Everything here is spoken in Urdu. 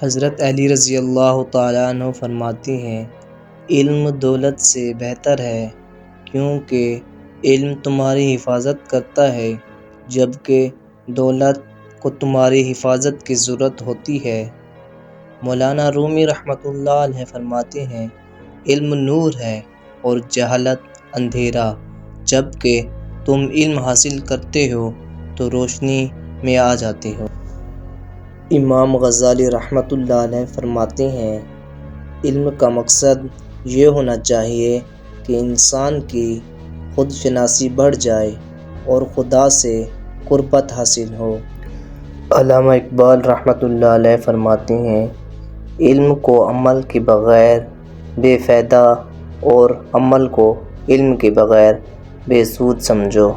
حضرت علی رضی اللہ تعالیٰ عنہ فرماتے ہیں، علم دولت سے بہتر ہے، کیونکہ علم تمہاری حفاظت کرتا ہے جبکہ دولت کو تمہاری حفاظت کی ضرورت ہوتی ہے۔ مولانا رومی رحمۃ اللہ علیہ فرماتے ہیں، علم نور ہے اور جہالت اندھیرا۔ جبکہ تم علم حاصل کرتے ہو تو روشنی میں آ جاتے ہو۔ امام غزالی رحمۃ اللہ علیہ فرماتے ہیں، علم کا مقصد یہ ہونا چاہیے کہ انسان کی خود شناسی بڑھ جائے اور خدا سے قربت حاصل ہو۔ علامہ اقبال رحمۃ اللہ علیہ فرماتے ہیں، علم کو عمل کے بغیر بے فائدہ اور عمل کو علم کے بغیر بے سود سمجھو۔